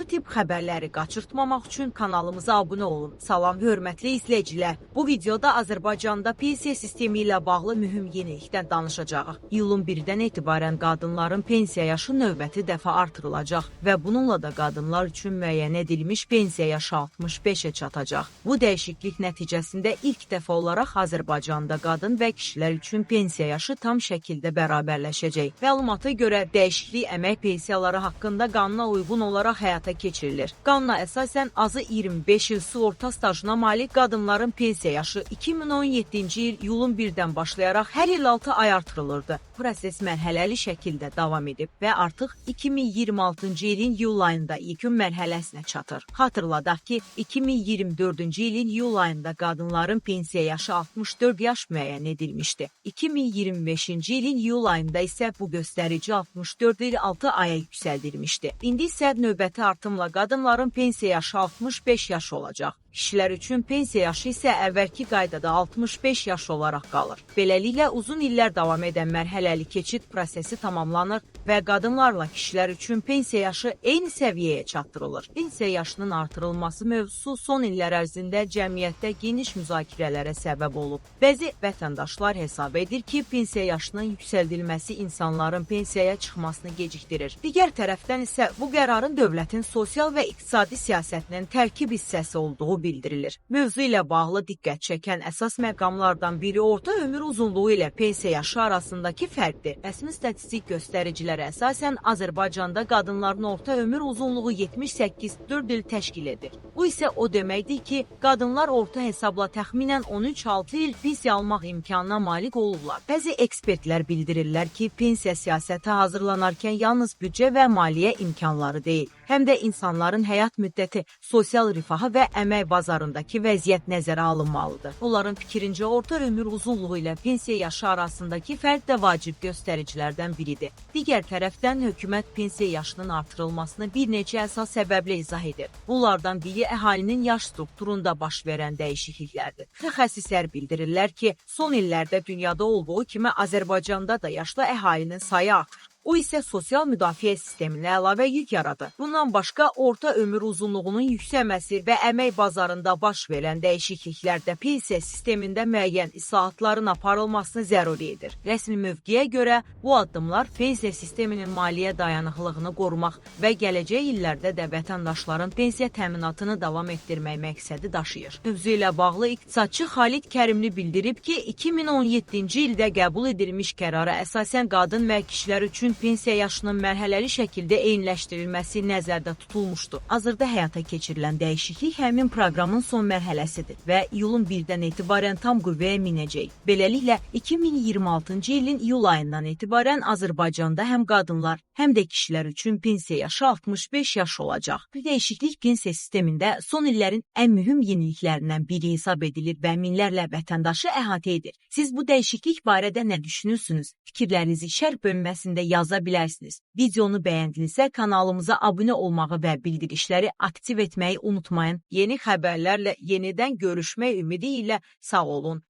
Bu tip xəbərləri qaçırtmamaq üçün kanalımıza abunə olun. Salam, hörmətli izləyicilər. Bu videoda Azərbaycanda pensiya sistemi ilə bağlı mühüm yenilikdən danışacağıq. İyulun 1-dən etibarən qadınların pensiya yaşı növbəti dəfə artırılacaq və bununla da qadınlar üçün müəyyən edilmiş pensiya yaşı 65-ə çatacaq. Bu dəyişiklik nəticəsində ilk dəfə olaraq Azərbaycanda qadın və kişilər üçün pensiya yaşı tam şəkildə bərabərləşəcək. Məlumata görə dəyişiklik əmək pensiyaları haqqında qanuna uyğun olaraq həyata keçirilir. Qanuna əsasən azı 25 il sığorta stajına malik qadınların pensiya yaşı 2017-ci il iyulun 1-dən başlayaraq hər il 6 ay artırılırdı. Proses mərhələli şəkildə davam edib və artıq 2026-cı ilin iyul ayında yekun mərhələsinə çatır. Xatırladaq ki, 2024-cü ilin iyul ayında qadınların pensiya yaşı 64 yaş müəyyən edilmişdi. 2025-ci ilin iyul ayında isə bu göstərici 64 il 6 aya yüksəldilmişdi. İndi isə növbəti artımla qadınların pensiya yaşı 65 yaş olacaq. Kişilər üçün pensiya yaşı isə əvvəlki qaydada 65 yaş olaraq qalır. Beləliklə, uzun illər davam edən mərhələli keçid prosesi tamamlanır və qadınlarla kişilər üçün pensiya yaşı eyni səviyyəyə çatdırılır. Pensiya yaşının artırılması mövzusu son illər ərzində cəmiyyətdə geniş müzakirələrə səbəb olub. Bəzi vətəndaşlar hesab edir ki, pensiya yaşının yüksəldilməsi insanların pensiyaya çıxmasını gecikdirir. Digər tərəfdən isə bu qərarın dövlətin sosial və iqtisadi siyasətinin tərkib hissəsi olduğu bildirilir. Mövzu ilə bağlı diqqət çəkən əsas məqamlardan biri orta ömür uzunluğu ilə pensiya yaşı arasındakı fərqdir. Rəsmi statistik göstəricilərə əsasən Azərbaycanda qadınların orta ömür uzunluğu 78,4 il təşkil edir. Bu isə o deməkdir ki, qadınlar orta hesabla təxminən 13-6 il pensiya almaq imkanına malik olurlar. Bəzi ekspertlər bildirirlər ki, pensiya siyasəti hazırlanarkən yalnız büdcə və maliyyə imkanları deyil, həm də insanların həyat müddəti, sosial rifahı və əmək bazarındakı vəziyyət nəzərə alınmalıdır. Onların fikrincə orta ömür uzunluğu ilə pensiya yaşı arasındakı fərq də vacib göstəricilərdən biridir. Digər tərəfdən hökumət pensiya yaşının artırılmasını bir neçə əsas səbəblə izah edir. Bunlardan biri əhalinin yaş strukturunda baş verən dəyişikliklərdir. Mütəxəssislər bildirirlər ki, son illərdə dünyada olduğu kimi Azərbaycanda da yaşlı əhalinin sayı artır. O isə sosial müdafiə sisteminə əlavə yük yaradır. Bundan başqa, orta ömür uzunluğunun yüksəlməsi və əmək bazarında baş verən dəyişikliklər də pensiya sistemində müəyyən islahatların aparılmasını zəruri edir. Rəsmi mövqeyə görə, bu addımlar pensiya sisteminin maliyyə dayanıqlığını qorumaq və gələcək illərdə də vətəndaşların pensiya təminatını davam etdirmək məqsədi daşıyır. Mövzu ilə bağlı iqtisadçı Xalid Kərimli bildirib ki, 2017-ci ildə qəbul edilmiş qərara əsasən qadın və kişilər üçün pensiya yaşının mərhələli şəkildə eyniləşdirilməsi nəzərdə tutulmuşdu. Hazırda həyata keçirilən dəyişiklik həmin proqramın son mərhələsidir və iyulun 1-dən etibarən tam qüvvəyə minəcək. Beləliklə, 2026-cı ilin iyul ayından etibarən Azərbaycanda həm qadınlar, həm də kişilər üçün pensiya yaşı 65 yaş olacaq. Bu dəyişiklik pensiya sistemində son illərin ən mühüm yeniliklərindən biri hesab edilir və minlərlə vətəndaşı əhatə edir. Siz bu dəyişiklik barədə nə düşünürsünüz? Fikirlərinizi şərh bölməsində yaza bilərsiniz. Videonu bəyəndinizsə kanalımıza abunə olmağı və bildirişləri aktiv etməyi unutmayın. Yeni xəbərlərlə yenidən görüşmək ümidi ilə sağ olun.